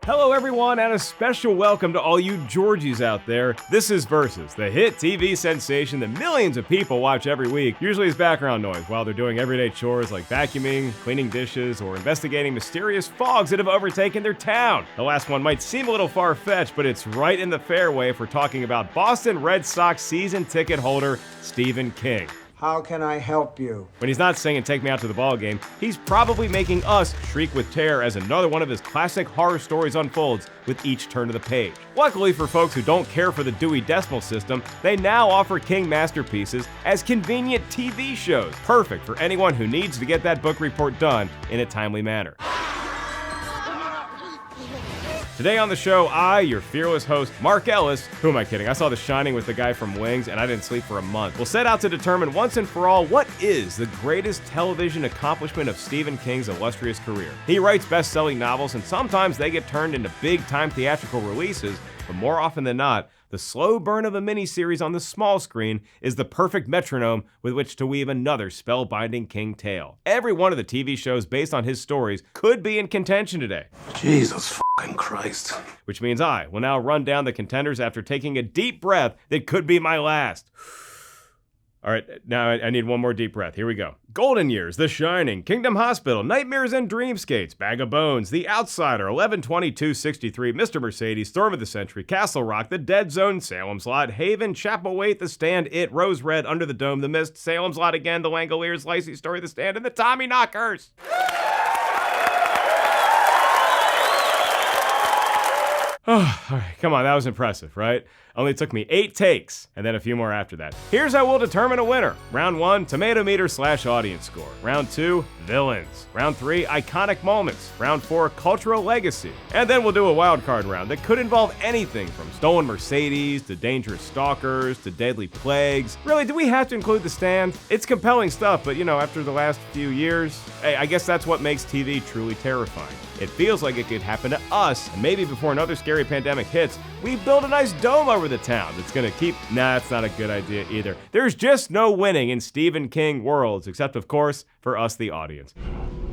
Hello everyone, and a special welcome to all you Georgies out there. This is Versus, the hit TV sensation that millions of people watch every week, usually as background noise while they're doing everyday chores like vacuuming, cleaning dishes, or investigating mysterious fogs that have overtaken their town. The last one might seem a little far-fetched, but it's right in the fairway if we're talking about Boston Red Sox season ticket holder Stephen King. How can I help you? When he's not singing "Take Me Out to the Ball Game," he's probably making us shriek with terror as another one of his classic horror stories unfolds with each turn of the page. Luckily for folks who don't care for the Dewey Decimal System, they now offer King masterpieces as convenient TV shows, perfect for anyone who needs to get that book report done in a timely manner. Today on the show, I, your fearless host, Mark Ellis, who am I kidding? I saw The Shining with the guy from Wings and I didn't sleep for a month. We'll set out to determine once and for all what is the greatest television accomplishment of Stephen King's illustrious career. He writes best-selling novels and sometimes they get turned into big-time theatrical releases, but more often than not, the slow burn of a miniseries on the small screen is the perfect metronome with which to weave another spellbinding King tale. Every one of the TV shows based on his stories could be in contention today. Jesus fucking Christ. Which means I will now run down the contenders after taking a deep breath that could be my last. All right, now I need one more deep breath. Here we go. Golden Years, The Shining, Kingdom Hospital, Nightmares and Dreamscapes, Bag of Bones, The Outsider, 11/22/63, Mr. Mercedes, Storm of the Century, Castle Rock, The Dead Zone, Salem's Lot, Haven, Chapel Wait, The Stand, It, Rose Red, Under the Dome, The Mist, Salem's Lot Again, The Langoliers, Lacey Story, The Stand, and The Tommyknockers. Oh, all right, come on, that was impressive, right? Only took me 8 takes, and then a few more after that. Here's how we'll determine a winner. Round 1, Tomatometer/audience score. Round 2, villains. Round 3, iconic moments. Round 4, cultural legacy. And then we'll do a wildcard round that could involve anything from stolen Mercedes, to dangerous stalkers, to deadly plagues. Really, do we have to include The Stand? It's compelling stuff, but after the last few years, hey, I guess that's what makes TV truly terrifying. It feels like it could happen to us, and maybe before another scary pandemic hits, we build a nice dome over the town that's gonna keep... Nah, that's not a good idea either. There's just no winning in Stephen King worlds, except of course, for us, the audience.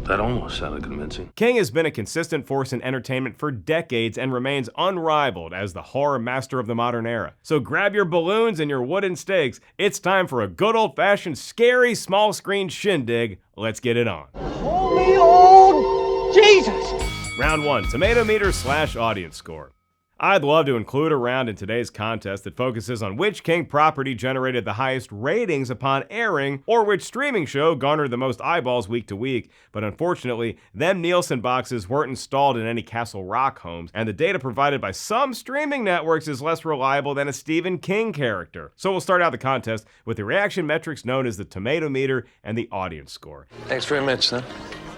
That almost sounded convincing. King has been a consistent force in entertainment for decades and remains unrivaled as the horror master of the modern era. So grab your balloons and your wooden stakes. It's time for a good old-fashioned, scary, small-screen shindig. Let's get it on. Holy old Jesus! Round 1, Tomatometer/audience score. I'd love to include a round in today's contest that focuses on which King property generated the highest ratings upon airing, or which streaming show garnered the most eyeballs week to week, but unfortunately, them Nielsen boxes weren't installed in any Castle Rock homes, and the data provided by some streaming networks is less reliable than a Stephen King character. So we'll start out the contest with the reaction metrics known as the Tomatometer and the audience score. Thanks very much, son.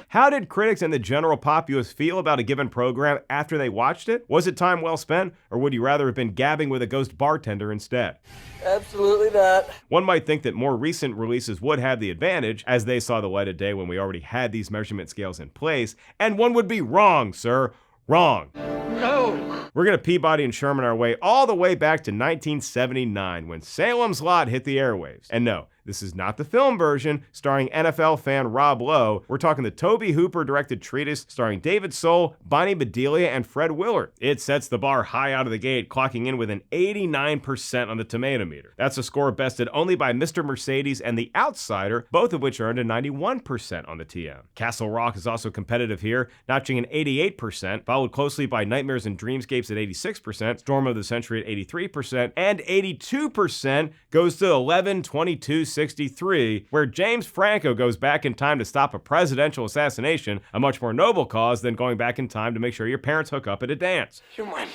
How did critics and the general populace feel about a given program after they watched it? Was it time well spent, or would you rather have been gabbing with a ghost bartender instead? Absolutely not. One might think that more recent releases would have the advantage, as they saw the light of day when we already had these measurement scales in place, and one would be wrong, sir. Wrong. No. We're gonna Peabody and Sherman our way all the way back to 1979 when Salem's Lot hit the airwaves. And no, this is not the film version starring NFL fan Rob Lowe. We're talking the Tobe Hooper directed treatise starring David Soul, Bonnie Bedelia, and Fred Willard. It sets the bar high out of the gate, clocking in with an 89% on the Tomatometer. That's a score bested only by Mr. Mercedes and The Outsider, both of which earned a 91% on the TM. Castle Rock is also competitive here, notching an 88%, followed closely by Nightmares and Dreamscapes at 86%, Storm of the Century at 83%, and 82% goes to 11/22/63, where James Franco goes back in time to stop a presidential assassination, a much more noble cause than going back in time to make sure your parents hook up at a dance. You're my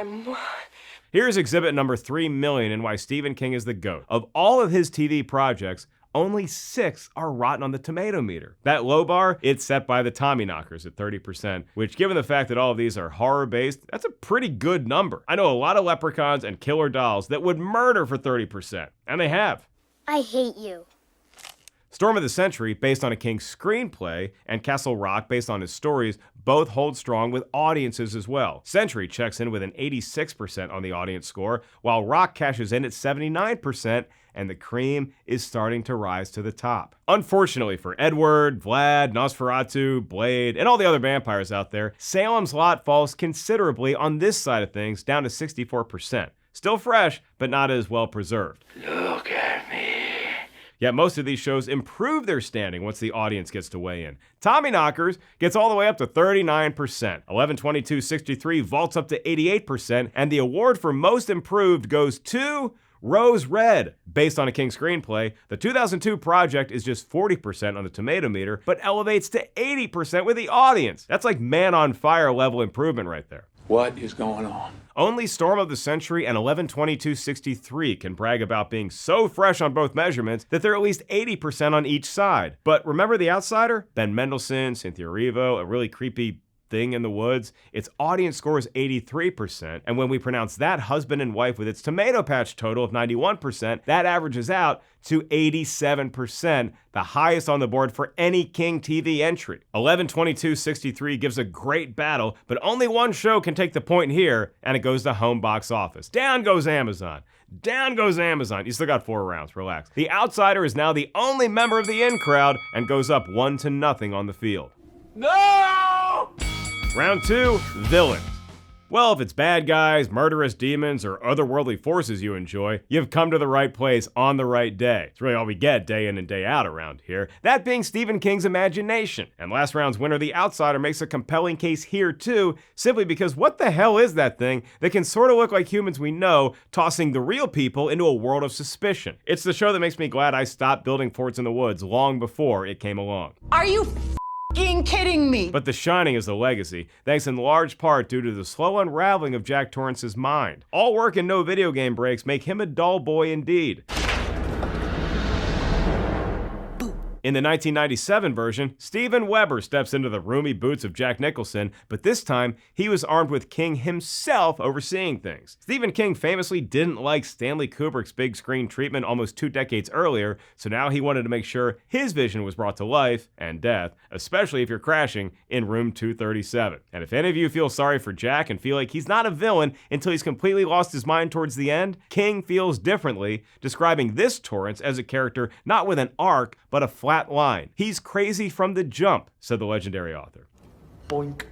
mom. Here's exhibit number 3,000,000 and why Stephen King is the GOAT. Of all of his TV projects, only 6 are rotten on the Tomatometer. That low bar, it's set by the Tommyknockers at 30%, which given the fact that all of these are horror-based, that's a pretty good number. I know a lot of leprechauns and killer dolls that would murder for 30%, and they have. I hate you. Storm of the Century, based on a King screenplay, and Castle Rock, based on his stories, both hold strong with audiences as well. Century checks in with an 86% on the audience score, while Rock cashes in at 79%, and the cream is starting to rise to the top. Unfortunately for Edward, Vlad, Nosferatu, Blade, and all the other vampires out there, Salem's Lot falls considerably on this side of things, down to 64%. Still fresh, but not as well preserved. Look at me. Yet most of these shows improve their standing once the audience gets to weigh in. Tommyknockers gets all the way up to 39%. 11/22/63 vaults up to 88%, and the award for most improved goes to Rose Red. Based on a King screenplay, the 2002 project is just 40% on the Tomatometer, but elevates to 80% with the audience. That's like Man on Fire level improvement right there. What is going on? Only Storm of the Century and 11/22/63 can brag about being so fresh on both measurements that they're at least 80% on each side. But remember The Outsider? Ben Mendelsohn, Cynthia Erivo, a really creepy thing in the woods? Its audience score is 83%, and when we pronounce that husband and wife with its tomato patch total of 91%, that averages out to 87%, the highest on the board for any King TV entry. 11/22/63 gives a great battle, but only one show can take the point here, and it goes to home box office. Down goes Amazon. Down goes Amazon. You still got 4 rounds, relax. The Outsider is now the only member of the in crowd and goes up 1-0 on the field. No! Round 2, villains. Well, if it's bad guys, murderous demons, or otherworldly forces you enjoy, you've come to the right place on the right day. It's really all we get day in and day out around here. That being Stephen King's imagination. And last round's winner, The Outsider, makes a compelling case here too, simply because what the hell is that thing that can sort of look like humans we know, tossing the real people into a world of suspicion? It's the show that makes me glad I stopped building forts in the woods long before it came along. Are you kidding me? But The Shining is a legacy, thanks in large part due to the slow unraveling of Jack Torrance's mind. All work and no video game breaks make him a dull boy indeed. In the 1997 version, Steven Weber steps into the roomy boots of Jack Nicholson, but this time, he was armed with King himself overseeing things. Stephen King famously didn't like Stanley Kubrick's big screen treatment almost 2 decades earlier, so now he wanted to make sure his vision was brought to life, and death, especially if you're crashing in room 237. And if any of you feel sorry for Jack and feel like he's not a villain until he's completely lost his mind towards the end, King feels differently, describing this Torrance as a character not with an arc, but a flat line. He's crazy from the jump, said the legendary author. Boink.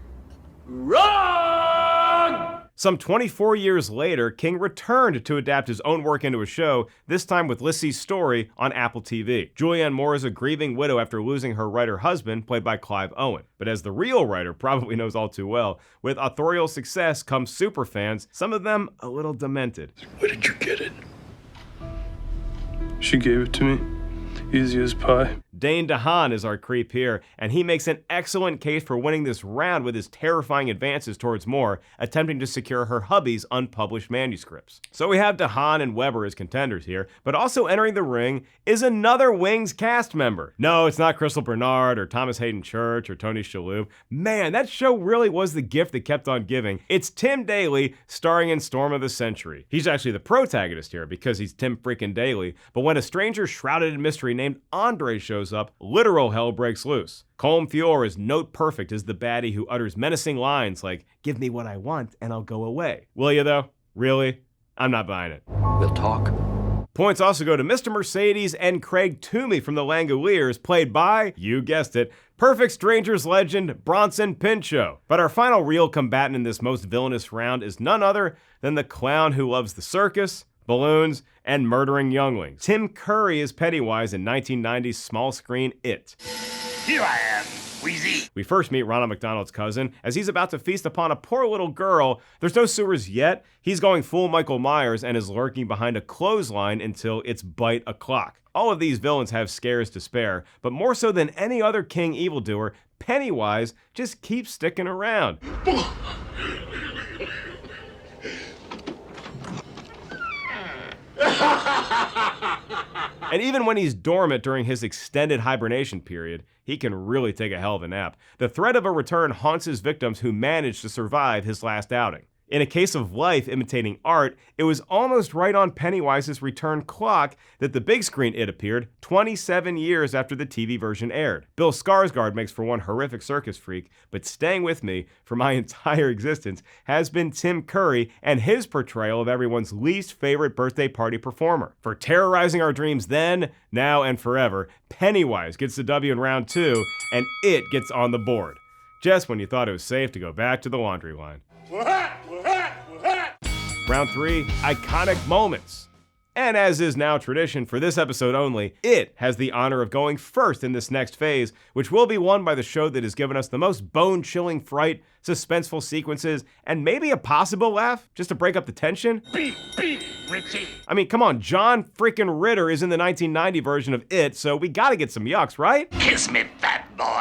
Wrong! Some 24 years later, King returned to adapt his own work into a show, this time with Lissy's Story on Apple TV. Julianne Moore is a grieving widow after losing her writer husband, played by Clive Owen. But as the real writer probably knows all too well, with authorial success comes superfans, some of them a little demented. Where did you get it? She gave it to me. Easy as pie. Dane DeHaan is our creep here, and he makes an excellent case for winning this round with his terrifying advances towards Moore, attempting to secure her hubby's unpublished manuscripts. So we have DeHaan and Weber as contenders here, but also entering the ring is another Wings cast member. No, it's not Crystal Bernard or Thomas Hayden Church or Tony Shalhoub. Man, that show really was the gift that kept on giving. It's Tim Daly starring in Storm of the Century. He's actually the protagonist here because he's Tim freaking Daly, but when a stranger shrouded in mystery named Andre shows up, literal hell breaks loose. Colm Feore is note perfect as the baddie who utters menacing lines like, "Give me what I want and I'll go away." Will you though? Really? I'm not buying it. We'll talk. Points also go to Mr. Mercedes and Craig Toomey from the Langoliers, played by, you guessed it, Perfect Strangers legend Bronson Pinchot. But our final real combatant in this most villainous round is none other than the clown who loves the circus, balloons, and murdering younglings. Tim Curry is Pennywise in 1990's small screen It. Here I am, Wheezy. We first meet Ronald McDonald's cousin as he's about to feast upon a poor little girl. There's no sewers yet. He's going full Michael Myers and is lurking behind a clothesline until it's bite o'clock. All of these villains have scares to spare, but more so than any other King evildoer, Pennywise just keeps sticking around. And even when he's dormant during his extended hibernation period, he can really take a hell of a nap. The threat of a return haunts his victims who manage to survive his last outing. In a case of life imitating art, it was almost right on Pennywise's return clock that the big screen It appeared 27 years after the TV version aired. Bill Skarsgård makes for one horrific circus freak, but staying with me for my entire existence has been Tim Curry and his portrayal of everyone's least favorite birthday party performer. For terrorizing our dreams then, now, and forever, Pennywise gets the W in round 2, and It gets on the board. Just when you thought it was safe to go back to the laundry line. Round 3, iconic moments. And as is now tradition for this episode only, It has the honor of going first in this next phase, which will be won by the show that has given us the most bone-chilling fright, suspenseful sequences, and maybe a possible laugh, just to break up the tension. Beep, beep, Richie. I mean, come on, John freaking Ritter is in the 1990 version of It, so we gotta get some yucks, right? Kiss me, fat boy.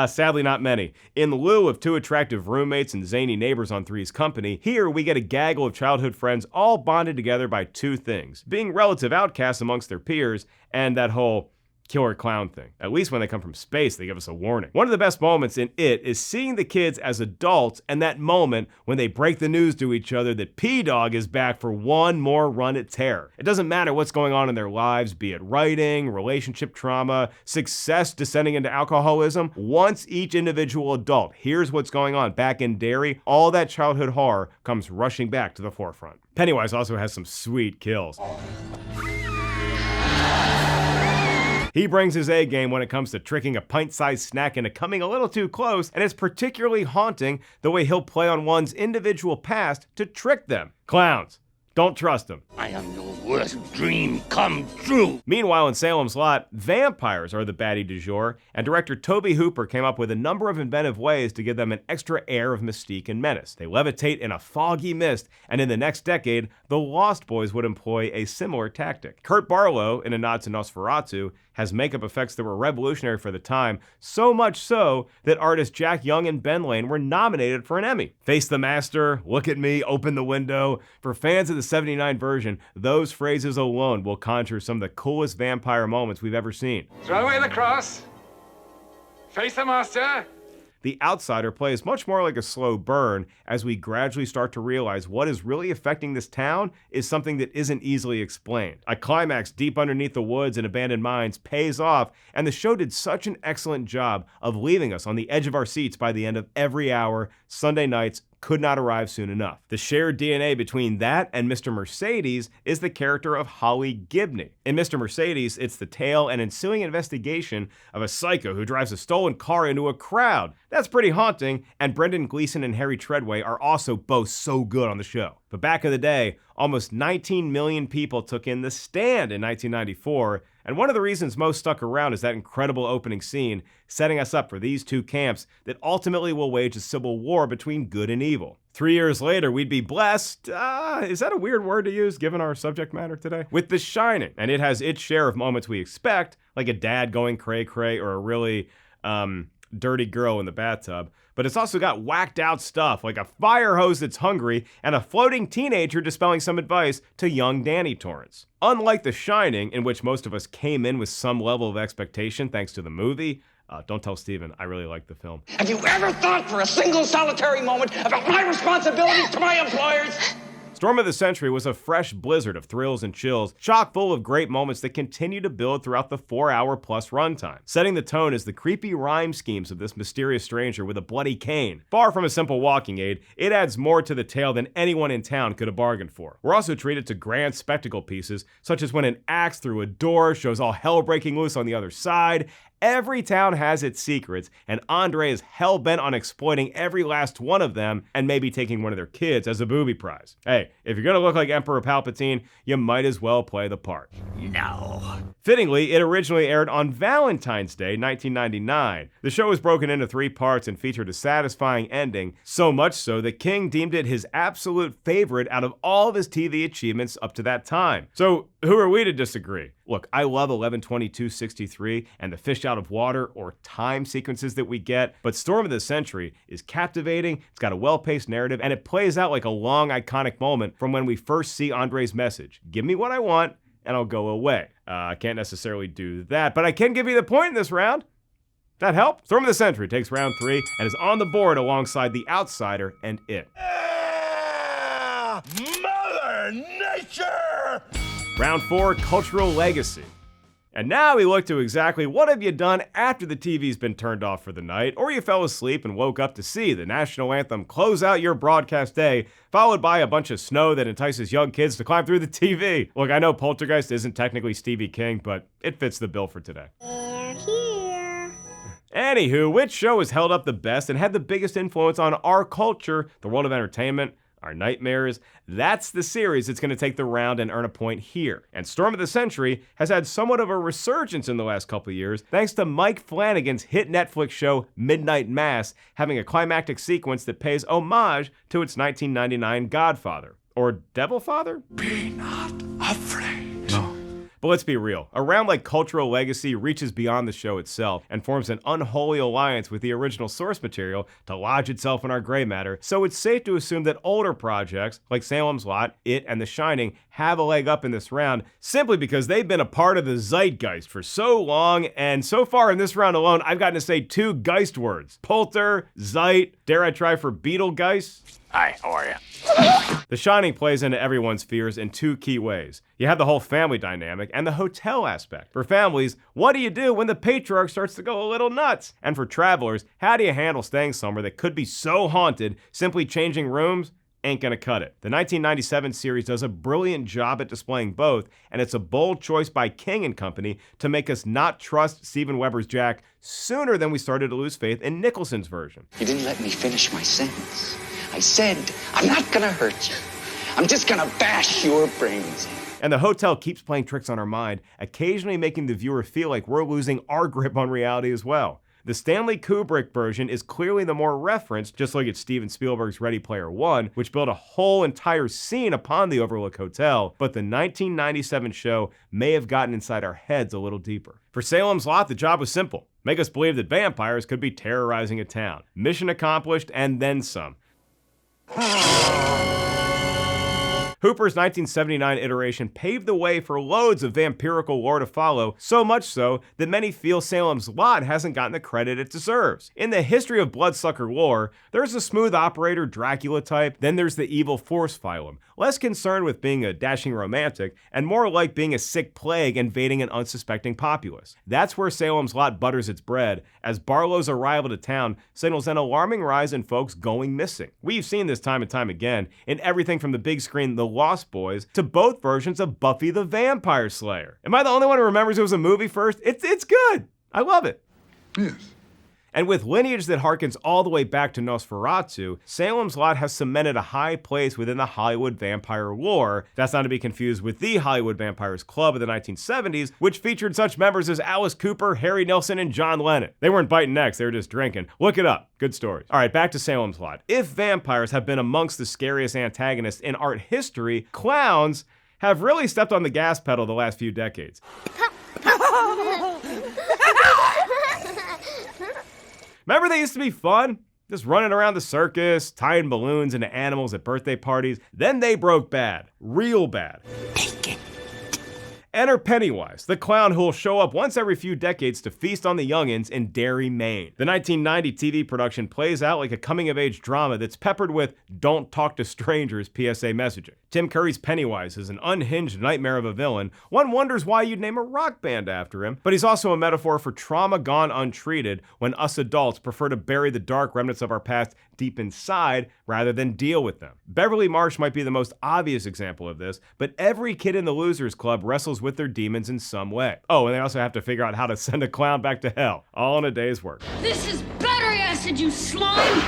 Sadly not many. In lieu of two attractive roommates and zany neighbors on Three's Company, here we get a gaggle of childhood friends all bonded together by two things: being relative outcasts amongst their peers, and that whole killer clown thing. At least when they come from space, they give us a warning. One of the best moments in It is seeing the kids as adults, and that moment when they break the news to each other that P-Dog is back for one more run at terror. It doesn't matter what's going on in their lives, be it writing, relationship trauma, success descending into alcoholism. Once each individual adult hears what's going on back in Derry, all that childhood horror comes rushing back to the forefront. Pennywise also has some sweet kills. He brings his A game when it comes to tricking a pint-sized snack into coming a little too close, and it's particularly haunting the way he'll play on one's individual past to trick them. Clowns. Don't trust them. I am your worst dream come true. Meanwhile, in Salem's Lot, vampires are the baddie du jour, and director Tobe Hooper came up with a number of inventive ways to give them an extra air of mystique and menace. They levitate in a foggy mist, and in the next decade, the Lost Boys would employ a similar tactic. Kurt Barlow, in a nod to Nosferatu, has makeup effects that were revolutionary for the time, so much so that artists Jack Young and Ben Lane were nominated for an Emmy. Face the master, look at me, open the window. For fans of the 79 version, those phrases alone will conjure some of the coolest vampire moments we've ever seen. Throw away the cross. Face the master. The Outsider plays much more like a slow burn as we gradually start to realize what is really affecting this town is something that isn't easily explained. A climax deep underneath the woods and abandoned mines pays off, and the show did such an excellent job of leaving us on the edge of our seats by the end of every hour. Sunday nights could not arrive soon enough. The shared DNA between that and Mr. Mercedes is the character of Holly Gibney. In Mr. Mercedes, it's the tale and ensuing investigation of a psycho who drives a stolen car into a crowd. That's pretty haunting, and Brendan Gleeson and Harry Treadway are also both so good on the show. But back in the day, almost 19 million people took in The Stand in 1994, and one of the reasons most stuck around is that incredible opening scene, setting us up for these two camps that ultimately will wage a civil war between good and evil. 3 years later, we'd be blessed, is that a weird word to use given our subject matter today? With The Shining, and it has its share of moments we expect, like a dad going cray-cray or a really, dirty girl in the bathtub, but it's also got whacked out stuff like a fire hose that's hungry and a floating teenager dispelling some advice to young Danny Torrance. Unlike The Shining, in which most of us came in with some level of expectation thanks to the movie, don't tell Steven, I really like the film. Have you ever thought for a single solitary moment about my responsibilities to my employers? Storm of the Century was a fresh blizzard of thrills and chills, chock full of great moments that continue to build throughout the 4-hour-plus runtime. Setting the tone is the creepy rhyme schemes of this mysterious stranger with a bloody cane. Far from a simple walking aid, it adds more to the tale than anyone in town could have bargained for. We're also treated to grand spectacle pieces, such as when an axe through a door shows all hell breaking loose on the other side. Every town has its secrets, and Andre is hell-bent on exploiting every last one of them and maybe taking one of their kids as a booby prize. Hey, if you're gonna look like Emperor Palpatine, you might as well play the part. No. Fittingly, it originally aired on Valentine's Day, 1999. The show was broken into 3 parts and featured a satisfying ending, so much so that King deemed it his absolute favorite out of all of his TV achievements up to that time. So, who are we to disagree? Look, I love 11/22/63 and the fish out of water or time sequences that we get, but Storm of the Century is captivating, it's got a well-paced narrative, and it plays out like a long, iconic moment from when we first see Andre's message. Give me what I want, and I'll go away. I can't necessarily do that, but I can give you the point in this round. That help? Storm of the Century takes round 3 and is on the board alongside The Outsider and It. Mother Nature! Round 4, cultural legacy. And now we look to exactly what have you done after the TV's been turned off for the night, or you fell asleep and woke up to see the national anthem close out your broadcast day, followed by a bunch of snow that entices young kids to climb through the TV. Look, I know Poltergeist isn't technically Stevie King, but it fits the bill for today. Anywho, which show has held up the best and had the biggest influence on our culture, the world of entertainment, our nightmares? That's the series that's going to take the round and earn a point here. And Storm of the Century has had somewhat of a resurgence in the last couple of years, thanks to Mike Flanagan's hit Netflix show Midnight Mass having a climactic sequence that pays homage to its 1999 Godfather. Or Devil Father? Be not afraid. But let's be real, a round like Cultural Legacy reaches beyond the show itself and forms an unholy alliance with the original source material to lodge itself in our gray matter, so it's safe to assume that older projects like Salem's Lot, It, and The Shining have a leg up in this round simply because they've been a part of the zeitgeist for so long, and so far in this round alone, I've gotten to say 2 Geist words. Polter, Zeit, dare I try for Beetlegeist? Hi, how are you? The Shining plays into everyone's fears in 2 key ways. You have the whole family dynamic and the hotel aspect. For families, what do you do when the patriarch starts to go a little nuts? And for travelers, how do you handle staying somewhere that could be so haunted, simply changing rooms ain't gonna cut it. The 1997 series does a brilliant job at displaying both, and it's a bold choice by King and company to make us not trust Steven Weber's Jack sooner than we started to lose faith in Nicholson's version. You didn't let me finish my sentence. I said, I'm not gonna hurt you. I'm just gonna bash your brains in. And the hotel keeps playing tricks on our mind, occasionally making the viewer feel like we're losing our grip on reality as well. The Stanley Kubrick version is clearly the more referenced, just like it's Steven Spielberg's Ready Player One, which built a whole entire scene upon the Overlook Hotel, but the 1997 show may have gotten inside our heads a little deeper. For Salem's Lot, the job was simple. Make us believe that vampires could be terrorizing a town. Mission accomplished, and then some. Hooper's 1979 iteration paved the way for loads of vampirical lore to follow, so much so that many feel Salem's Lot hasn't gotten the credit it deserves. In the history of bloodsucker lore, there's a smooth operator Dracula type, then there's the evil force phylum, less concerned with being a dashing romantic, and more like being a sick plague invading an unsuspecting populace. That's where Salem's Lot butters its bread, as Barlow's arrival to town signals an alarming rise in folks going missing. We've seen this time and time again, in everything from the big screen The Lost Boys to both versions of Buffy the Vampire Slayer. Am I the only one who remembers it was a movie first? It's good. I love it. Yes. And with lineage that harkens all the way back to Nosferatu, Salem's Lot has cemented a high place within the Hollywood vampire lore. That's not to be confused with the Hollywood Vampires Club of the 1970s, which featured such members as Alice Cooper, Harry Nilsson, and John Lennon. They weren't biting necks, they were just drinking. Look it up. Good stories. All right, back to Salem's Lot. If vampires have been amongst the scariest antagonists in art history, clowns have really stepped on the gas pedal the last few decades. Remember they used to be fun? Just running around the circus, tying balloons into animals at birthday parties. Then they broke bad. Real bad. Enter Pennywise, the clown who'll show up once every few decades to feast on the youngins in Derry, Maine. The 1990 TV production plays out like a coming-of-age drama that's peppered with "Don't talk to strangers" PSA messaging. Tim Curry's Pennywise is an unhinged nightmare of a villain. One wonders why you'd name a rock band after him, but he's also a metaphor for trauma gone untreated when us adults prefer to bury the dark remnants of our past deep inside rather than deal with them. Beverly Marsh might be the most obvious example of this, but every kid in the Losers Club wrestles with their demons in some way. Oh, and they also have to figure out how to send a clown back to hell, all in a day's work. This is battery acid, you slime!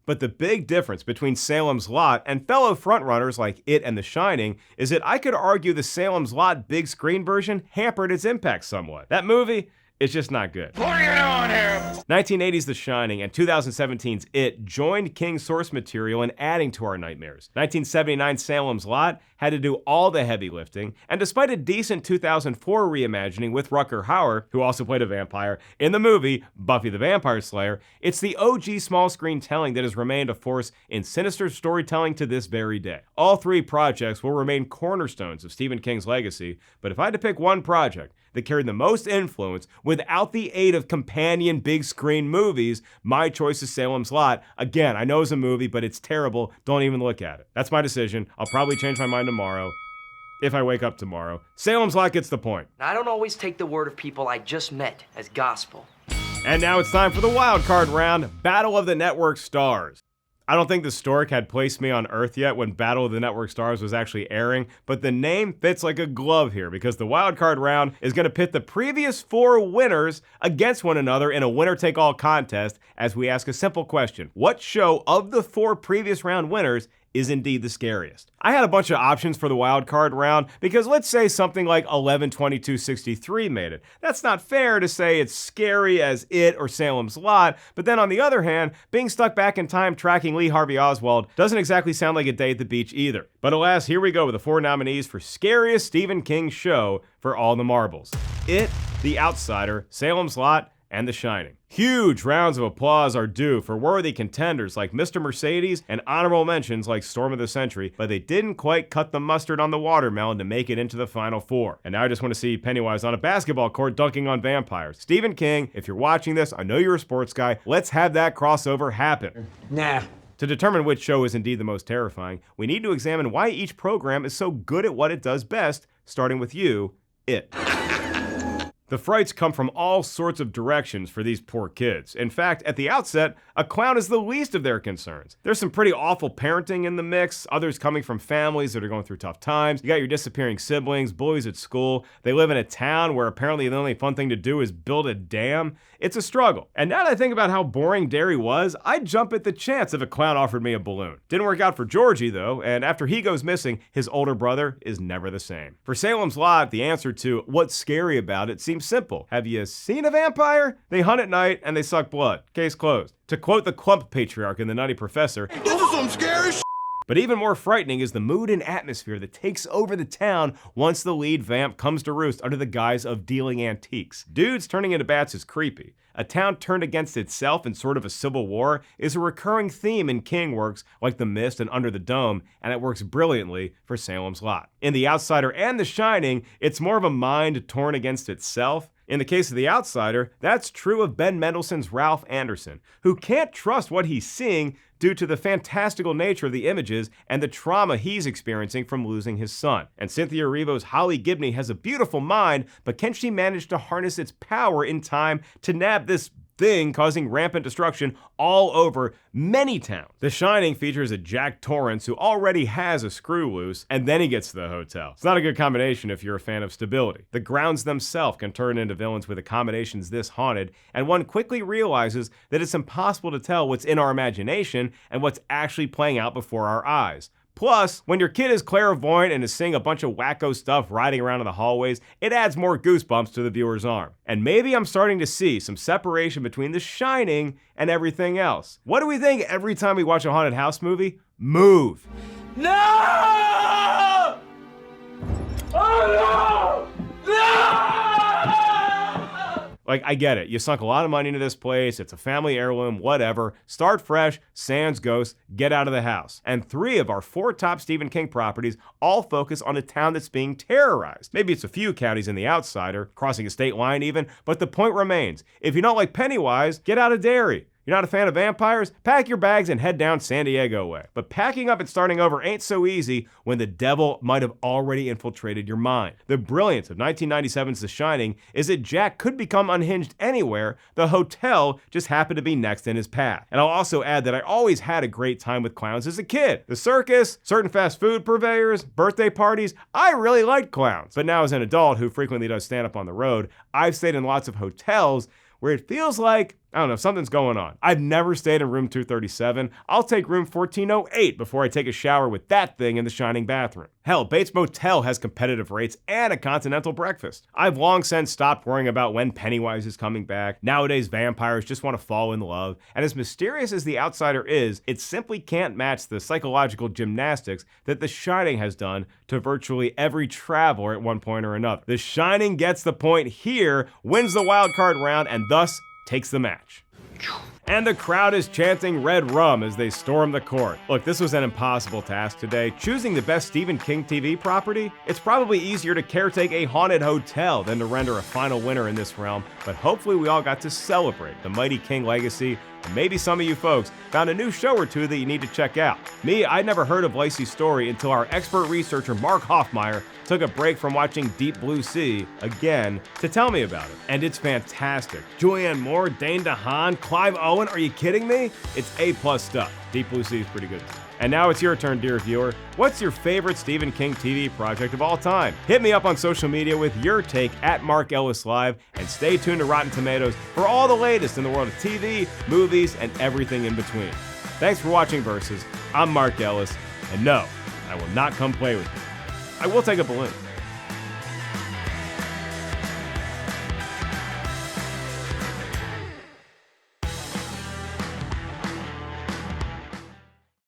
But the big difference between Salem's Lot and fellow frontrunners like It and The Shining is that I could argue the Salem's Lot big screen version hampered its impact somewhat. That movie, it's just not good. Bring it on here! 1980's The Shining and 2017's It joined King's source material in adding to our nightmares. 1979 Salem's Lot had to do all the heavy lifting, and despite a decent 2004 reimagining with Rutger Hauer, who also played a vampire, in the movie Buffy the Vampire Slayer, it's the OG small screen telling that has remained a force in sinister storytelling to this very day. All 3 projects will remain cornerstones of Stephen King's legacy, but if I had to pick one project that carried the most influence without the aid of companion big screen movies, my choice is Salem's Lot. Again, I know it's a movie, but it's terrible. Don't even look at it. That's my decision. I'll probably change my mind tomorrow. If I wake up tomorrow. Salem's Lot gets the point. I don't always take the word of people I just met as gospel. And now it's time for the wild card round, Battle of the Network Stars. I don't think the stork had placed me on Earth yet when Battle of the Network Stars was actually airing, but the name fits like a glove here because the wild card round is going to pit the previous 4 winners against one another in a winner-take-all contest as we ask a simple question. What show of the 4 previous round winners is indeed the scariest? I had a bunch of options for the wild card round because let's say something like 11/22/63 made it. That's not fair to say it's scary as It or Salem's Lot, but then on the other hand, being stuck back in time tracking Lee Harvey Oswald doesn't exactly sound like a day at the beach either. But alas, here we go with the 4 nominees for scariest Stephen King show for all the marbles. It, The Outsider, Salem's Lot, and The Shining. Huge rounds of applause are due for worthy contenders like Mr. Mercedes and honorable mentions like Storm of the Century, but they didn't quite cut the mustard on the watermelon to make it into the final 4. And now I just want to see Pennywise on a basketball court dunking on vampires. Stephen King, if you're watching this, I know you're a sports guy. Let's have that crossover happen. Nah. To determine which show is indeed the most terrifying, we need to examine why each program is so good at what it does best, starting with you, It. The frights come from all sorts of directions for these poor kids. In fact, at the outset, a clown is the least of their concerns. There's some pretty awful parenting in the mix, others coming from families that are going through tough times. You got your disappearing siblings, bullies at school. They live in a town where apparently the only fun thing to do is build a dam. It's a struggle. And now that I think about how boring Derry was, I'd jump at the chance if a clown offered me a balloon. Didn't work out for Georgie though, and after he goes missing, his older brother is never the same. For Salem's Lot, the answer to what's scary about it seems simple. Have you seen a vampire? They hunt at night and they suck blood. Case closed. To quote the Clump patriarch in The Nutty Professor, This is some scary shit. but even more frightening is the mood and atmosphere that takes over the town once the lead vamp comes to roost under the guise of dealing antiques. Dudes turning into bats is creepy. A town turned against itself in sort of a civil war is a recurring theme in King works like The Mist and Under the Dome, and it works brilliantly for Salem's Lot. In The Outsider and The Shining, it's more of a mind torn against itself. In the case of The Outsider, that's true of Ben Mendelsohn's Ralph Anderson, who can't trust what he's seeing due to the fantastical nature of the images and the trauma he's experiencing from losing his son. And Cynthia Erivo's Holly Gibney has a beautiful mind, but can she manage to harness its power in time to nab this thing causing rampant destruction all over many towns? The Shining features a Jack Torrance who already has a screw loose, and then he gets to the hotel. It's not a good combination if you're a fan of stability. The grounds themselves can turn into villains with accommodations this haunted, and one quickly realizes that it's impossible to tell what's in our imagination and what's actually playing out before our eyes. Plus, when your kid is clairvoyant and is seeing a bunch of wacko stuff riding around in the hallways, it adds more goosebumps to the viewer's arm. And maybe I'm starting to see some separation between The Shining and everything else. What do we think every time we watch a haunted house movie? Move. No! Oh no! No! Like, I get it. You sunk a lot of money into this place. It's a family heirloom, whatever. Start fresh, sans ghosts, get out of the house. And 3 of our 4 top Stephen King properties all focus on a town that's being terrorized. Maybe it's a few counties in The Outsider, crossing a state line even, but the point remains. If you don't like Pennywise, get out of Derry. You're not a fan of vampires? Pack your bags and head down San Diego way. But packing up and starting over ain't so easy when the devil might have already infiltrated your mind. The brilliance of 1997's The Shining is that Jack could become unhinged anywhere. The hotel just happened to be next in his path. And I'll also add that I always had a great time with clowns as a kid. The circus, certain fast food purveyors, birthday parties, I really liked clowns. But now as an adult who frequently does stand up on the road, I've stayed in lots of hotels where it feels like, I don't know, something's going on. I've never stayed in room 237. I'll take room 1408 before I take a shower with that thing in the Shining bathroom. Hell, Bates Motel has competitive rates and a continental breakfast. I've long since stopped worrying about when Pennywise is coming back. Nowadays, vampires just want to fall in love. And as mysterious as The Outsider is, it simply can't match the psychological gymnastics that The Shining has done to virtually every traveler at one point or another. The Shining gets the point here, wins the wild card round, and thus takes the match. and the crowd is chanting Red Rum as they storm the court. Look, this was an impossible task today. Choosing the best Stephen King TV property? It's probably easier to caretake a haunted hotel than to render a final winner in this realm, but hopefully we all got to celebrate the mighty King legacy, and maybe some of you folks found a new show or two that you need to check out. Me, I'd never heard of Lacey's story until our expert researcher Mark Hoffmeyer took a break from watching Deep Blue Sea again to tell me about it. And it's fantastic. Julianne Moore, Dane DeHaan, Clive Owen, are you kidding me? It's A+ stuff. Deep Blue Sea is pretty good. And now it's your turn, dear viewer. What's your favorite Stephen King TV project of all time? Hit me up on social media with your take at Mark Ellis Live, and stay tuned to Rotten Tomatoes for all the latest in the world of TV, movies, and everything in between. Thanks for watching Versus. I'm Mark Ellis, and no, I will not come play with you. I will take a balloon.